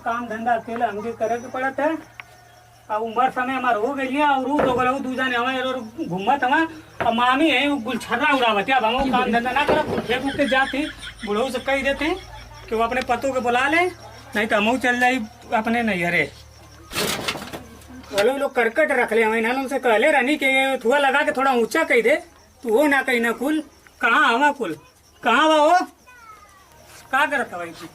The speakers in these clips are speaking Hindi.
काम धंधा अकेले हमके करे के पड़त है। अब उम्र समय हमार हो गई है और दो गलऊ दू जाने हमें और घूमत हमें और मामी है वो गुलछर्रा उड़ावत है। अब हम काम धंधा ना करब फेंक उठ के जाती बुढ़ऊ से कह देते कि वो अपने पतों के बुला ले, नहीं तो हम चल जाई अपने नैहरे। वो लोग करकट रख ले हमें उनसे कहले रानी के थुआ लगा के थोड़ा ऊंचा कह दे तू वो ना कही ना कुल कहाँ हवा कुल कहाँ बा वो का करत भाई तू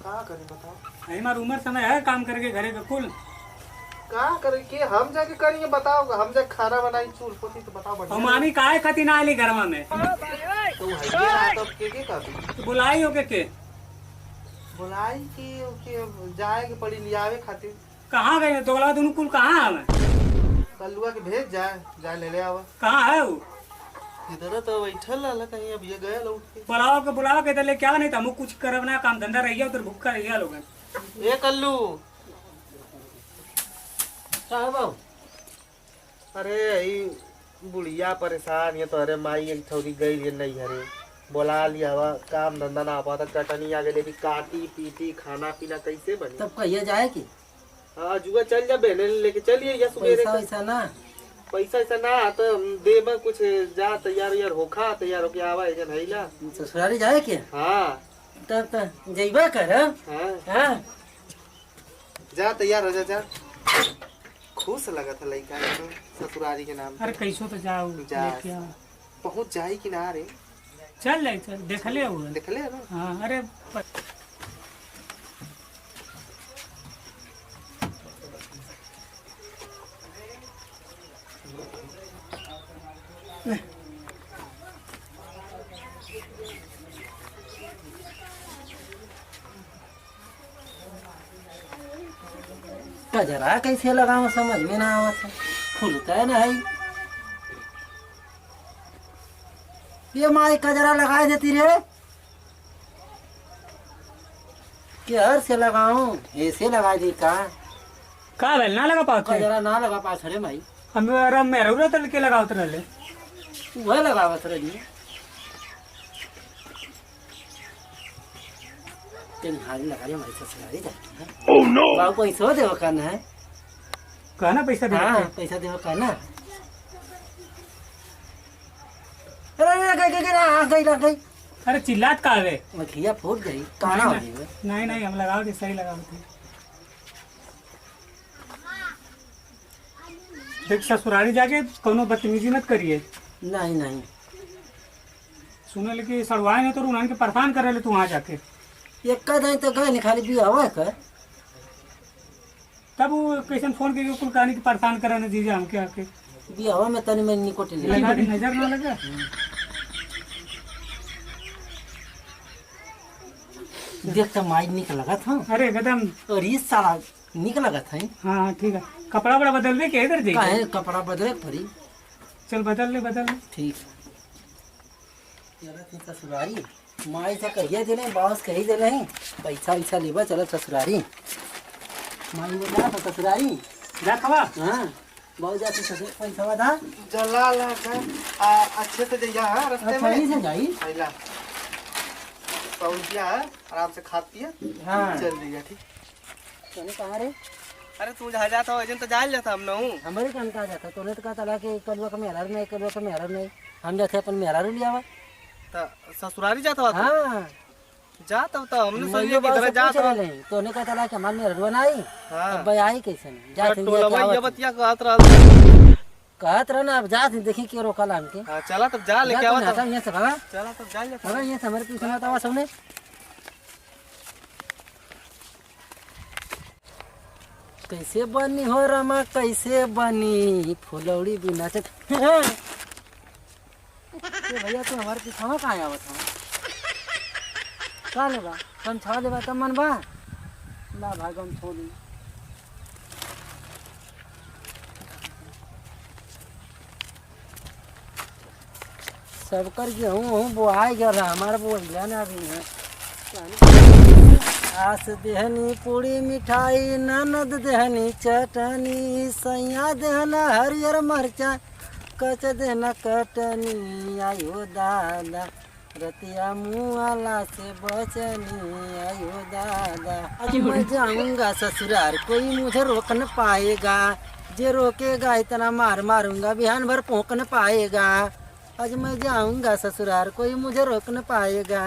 का करे बताओ। हमार उम्र समय है काम करके घरे का कुल का करे के हम जाके करेंगे बताओ। हम जाके खाना बनाई चूल पोती तो बताओ बढ़िया। और मामी काहे खाती ना आली घरवा में तो है तो के कर तो बुलाई हो के बुलाई के जाए के पड़ी लियावे खातिर। कहाँ गए दोगला दोनों कुल कहाँ है कल्लुआ के भेज जाए ले आवा। कहाँ है वो इधर तो बैठल रहला कहीं अब ये गया लौट के। बुलाओ के ले क्या नहीं था हम कुछ करब ना काम धंधा रहिया उधर भूखा रहिया लोग ए कल्लू साहब अरे ई बुढ़िया परेशान है तो अरे माई एक थोड़ी गई है नहीं हरे बोला लिया हुआ काम धंधा ना पाता चटनी आगे ले भी काटी पीटी खाना पीना कैसे बनी। तब कहिए जाए की हाँ जुआ चल जा बहने लेके चलिए या सुबह पैसा ना पैसा ऐसा ना तो देब कुछ जा तैयार होखा तैयार होके आवा एजन हैला ससुराली जाए के। हाँ तब तो जइबा कर। हाँ हाँ जा तैयार हो जा। खुश लगा था लड़का तो ससुरारी के नाम। अरे कैसो तो जाओ जा पहुँच जाई कि ना रे चल जाए चल देख ले ना। हाँ अरे कजरा कैसे लगाऊं समझ में ना आवत है। खुलता है ना है ये माई कजरा लगाए देती रे क्या से लगाऊं ऐसे लगा दी का बेल ना लगा पाओ कजरा ना लगा पास रे माई हम मेरा तल के लगाओ रहे वह लगावत रही हारी लगा रही हमारी ससुराली जाती है। बाबू पैसा देव करना है कहना पैसा दे। हाँ पैसा देव करना। अरे गई अरे चिल्लात का रे मखिया फूट गई काना हो गई। नहीं हम लगाओ थे सही लगाओ थे। देख ससुराली जाके कोनो बदतमीजी मत करिए। नहीं सुने लेके सड़वाए नहीं तो उन्होंने के परेशान कर रहे तू वहाँ जाके एक दिन तो गए खाली भी हवा कर तब वो कैसे फोन करके कुल कहानी की परेशान कर रहे जीजा हमके आके भी हवा में तनी में निकोट लगा दी नजर ना लगा। देख तो माई निक लगा था। अरे एकदम और ये साला निक लगा था। हाँ ठीक है कपड़ा बड़ा बदल दे के इधर देख काहे कपड़ा बदले पड़ी। चल बदल ले ठीक ससुरारी माई से कहिए दे रहे बास कही दे रहे पैसा वैसा लेबा चलो ससुरारी माई ने जा तो ससुरारी जा खवा। हाँ बहुत जाते ससुर पैसा वादा जला ला अच्छे से जइया रास्ते में से जाई पहला पहुंच गया आराम से खा पिया। हाँ चल दिया ठीक। तूने कहा रे अरे तू जहाँ जाता हो एजेंट तो जाए जाता हम ना हूँ हमारे कौन कहा जाता तूने तो कहा तला के कलवा का मेहरार नहीं हम जाते अपन मेहरारू लिया हुआ तो ससुरारी जाता हो। हाँ जाता हो तो हमने सोचा कि इधर जाता हो। तूने कहा तला के हमारे मेहरारू बनाई हाँ भाई आई कैसे जाते टोलवा बतिया कहत रहा कहत रहा ना अब जाते देखी क्यों रोका ला हमके। हाँ चला तब जा लेके आवा तब यहाँ से भागा चला तब जा लेके भागा यहाँ से हमारे पीछे मत आवा सबने। कैसे बनी हो रमा कैसे बनी फुलौड़ी बिना से भैया तू हमारे पीछा कहाँ आवत हो का लेबा कम छा देबा तब मन बा ला भागम छोड़ी सबकर गेहूँ बोआई गया रहा हमारा बोलिया ना अभी है। आस देहनी पूरी मिठाई ननद देहनी चटनी सैया देहना हरियर मरचा कच देहना कटनी आयो दादा रतिया मुआला से बचनी आयो दादा, आज मैं जाऊंगा ससुराल, कोई मुझे रोक न पाएगा, जे रोकेगा इतना मार मारूंगा, बिहान भर पोंक न पाएगा। आज मैं जाऊंगा ससुराल, कोई मुझे रोक न पाएगा।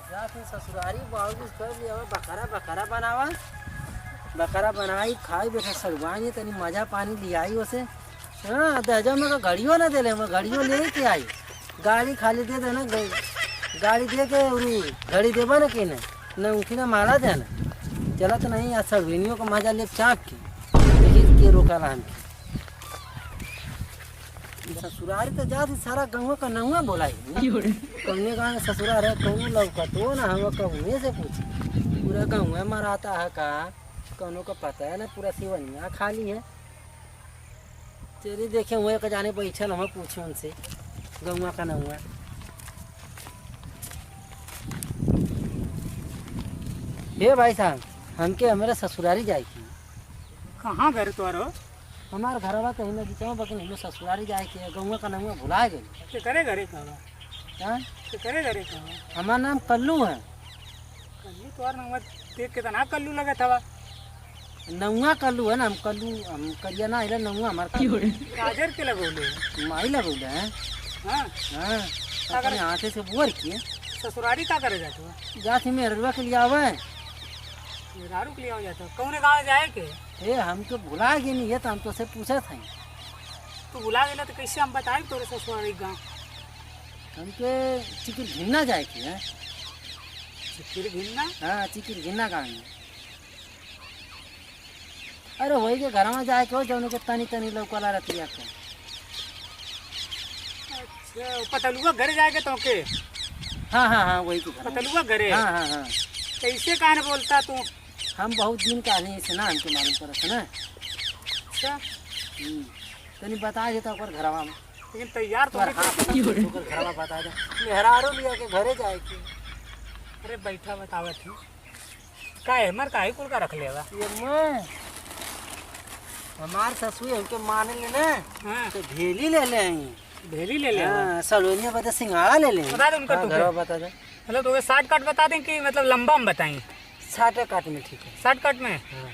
जाते ससुरारी बाबू कर लिया बकरा बकरा बनावा, बकरा बनाई खाई बैठे सड़वाई तनी मजा पानी लियाई उसे। हाँ दहजा में घड़ियों ना दे ले, मैं घड़ियों ले के आई, गाड़ी खाली दे देना, गाड़ी दे के घड़ी देवा ना कि न उठी ना माला देना, चला तो नहीं आज सड़विनियों को मजा ले चाँक की देखिए के रोका हम ससुरारी तो जाती सारा गाँव का नहुआ बोलाई कौने गाँव में ससुराल है, कहूँ लौका तो ना हम कहूँ से पूछे, पूरा गाँव में मराता है का कौनों का पता है ना, पूरा सिवनिया खाली है। चलिए देखे हुए का जाने बैठल हम पूछे उनसे गौवा का नहुआ। हे भाई साहब हमके हमारे ससुरारी जाए की। कहाँ घर तुम्हारो? हमारे घर वाला कहीं लगी चाहो बाकी हमें ससुरारी जाए की, गौवा का नहुआ भुला गए। के करे घरे कहाँ? हाँ के करे घरे कहाँ? हमारा नाम कल्लू है। कल्लू तुम्हारा नाम देख के तना कल्लू लगा था। नौवा कल्लू है ना, हम कल्लू हम करिया ना इला नौवा हमारा गाजर के लगोले माई लगौले हैं। हाँ हाँ अपने हाथे से बोर किए ससुरारी का करे जाते हो? जाती में ररुआ के लिए आवे दारू के लिए हो जाता कौन गाँव जाए के? ए हम तो भुला गए नहीं है, तो हम तो से पूछा था। तू भुला गेला तो कैसे हम बताए तोरे ससुरारी गाँव? हमके चिकिर घिन्ना जाए की है। चिकिर घिन्ना? हाँ चिकिर घिन्ना गाँव में। अरे वही के घर में जाए के हो जौन के तनी तनी लौकला रहती है। अच्छा पतलुआ घर जाएगा तो के? हाँ हाँ हाँ वही के घर। पतलुआ घरे? हाँ हाँ हाँ। कैसे कान बोलता तू? हम बहुत दिन का नहीं से ना हमको मालूम पड़ा था ना। अच्छा तनी बता देता ओकर घरवा में, लेकिन तैयार तो ओकर घरवा बता दे मेहरारो लिया के घरे जाए की। अरे बैठा बतावा थी का हमर काहे कुल का रख लेवा? ये मैं हमार ससुर हमके माने ले ना। हाँ तो भेली ले ले आई, भेली ले ले। हाँ सलोनिया बता सिंगाड़ा ले ले बता दे उनका तो घरवा बता दे। मतलब तो शॉर्ट कट बता दें कि मतलब लंबा में बताएं? साठ काट में ठीक है। शॉर्ट कट में हाँ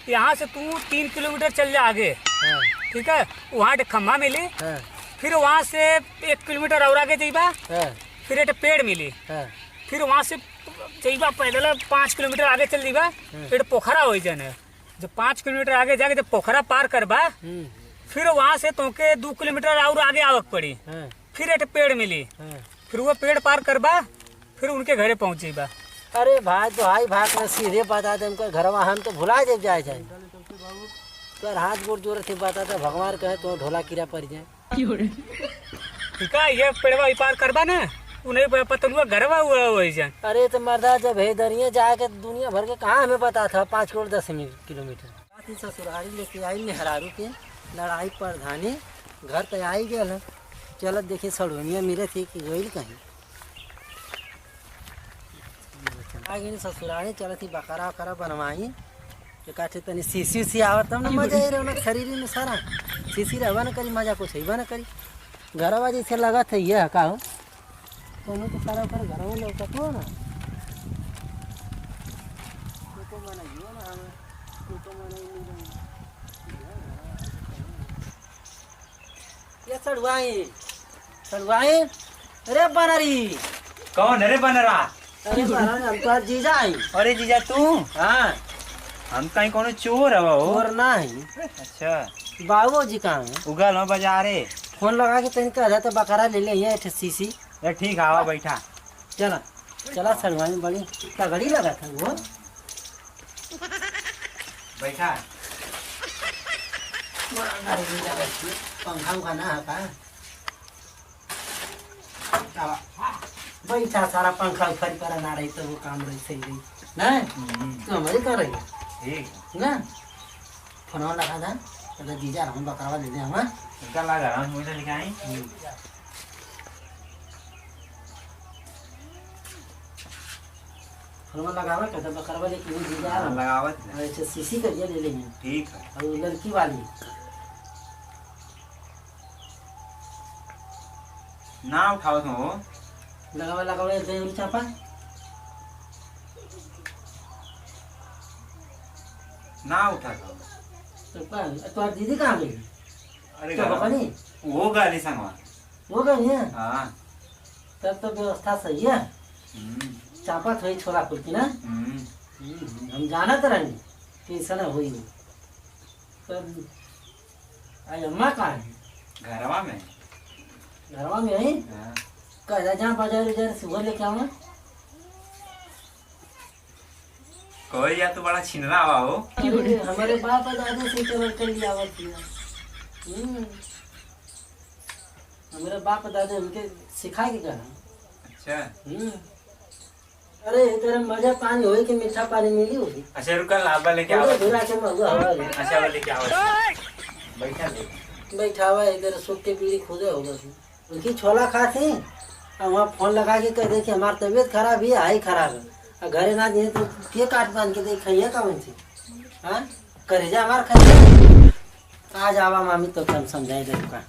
यहाँ से तू 3 किलोमीटर चल जा आगे, हाँ ठीक है? वहाँ एक खम्भा मिली, हाँ फिर वहाँ से 1 किलोमीटर और आगे जाइबा, हाँ फिर एक पेड़ मिली, हाँ फिर वहाँ से जाइबा पैदल 5 किलोमीटर आगे चल जाइबा, एक पोखरा हो जाने। जब 5 किलोमीटर आगे जाके जब पोखरा पार करबा, फिर वहाँ से तोके 2 किलोमीटर और आगे आवक पड़ी, हाँ फिर एक पेड़ मिली, हाँ। फिर वो पेड़ पार करबा, फिर उनके घरे पहुँच जाइबा। अरे भाई तो हाई भाग में सीधे बता दे हमको घरवा, हम तो भुला जब जाए जाए तो हाथ गोड़ जोर से बता दे भगवान कहे तो ढोला कीड़ा पड़ जाए। ठीक है ये पेड़वा पार करबा ना, उन्हें पतलुआ घरवा हुआ वही जान। अरे तो मर्दा जब है दरिया जाके दुनिया भर के कहाँ हमें पता था 5 करोड़ 10 किलोमीटर। ससुरारी लेके आई मेहरारू के लड़ाई प्रधानी घर पे आई गए। चलत देखिए सड़ोनिया मेरे थी कि गई कहीं आ गई ससुरारी चलत थी बकरा वकरा बनवाई काटे तनी सीसी उसी आवत तब ना मजा ही रहा शरीर में सारा सीसी रहवा न करी मजा कुछ हैबा न करी। घरवा जैसे लगा था ये का हो कोनो तो सारा घर घरवा लौका तो ना तो मना यो ना हमें तो मना ये सड़वाई अरे बनरी कौन? अरे बनरा? अरे बनरी हम तो जीजा आई। अरे जीजा तू? हाँ हम कहीं कोनो चोर है वो? और ना है। अच्छा बाबू जी कहाँ है? उगल में बाजारे। फोन लगा के तनिक कहा तो बकरा ले ले ये सीसी। ये ठीक आवा बैठा। चला चला सड़वाई बड़ी तगड़ी लगा था वो। बैठा पंखा उखा ना है का बैठा सारा पंखा उखा कर ना रही तो वो काम रही सही रही ना तो हमारी कर रही ठीक ना फोन लगा था तो जीजा हम बकरा ले ले हम इनका लगा हम मुझे लिखाई। फोन लगावा कहता बकरा लेके जीजा लगावत अच्छा सीसी करिए ले लेंगे। ठीक है। और लड़की वाली ना उठाओ तुम वो लगावा दे चापा ना उठा था तो तुम्हारी दीदी कहाँ गई? अरे क्या पापा नहीं वो गाली संगवा वो गई है? हाँ तब तो व्यवस्था सही है। चापा थोड़ी छोला कुर्ती ना हम जाना तो रही कि ऐसा ना हुई तब आज अम्मा कहाँ है? घरवा में घरवा में आई हाँ। कह जहाँ बाजार उजार सुबह लेके आऊँ कोई या तो बड़ा छिनरा हुआ हो हमारे बाप दादा से चल कर लिया हुआ थी। हमारे बाप दादा उनके सिखा के कहा। अच्छा अरे तेरा मजा पानी होई कि मीठा पानी मिली होगी। अच्छा रुका लाबा लेके आओ धुरा के महुआ हवा ले। अच्छा वो लेके आओ बैठा दे बैठा हुआ इधर सूख के पीली खुदे होगा उनकी छोला खाते और वहाँ फोन लगा के कह दे कि हमारी तबीयत खराब है हाई खराब है और घरे ना दिए तो के काट बांध के देख खाइए कौन सी हाँ करे जा हमार खाइए आज आवा मामी तो कम समझाए दे का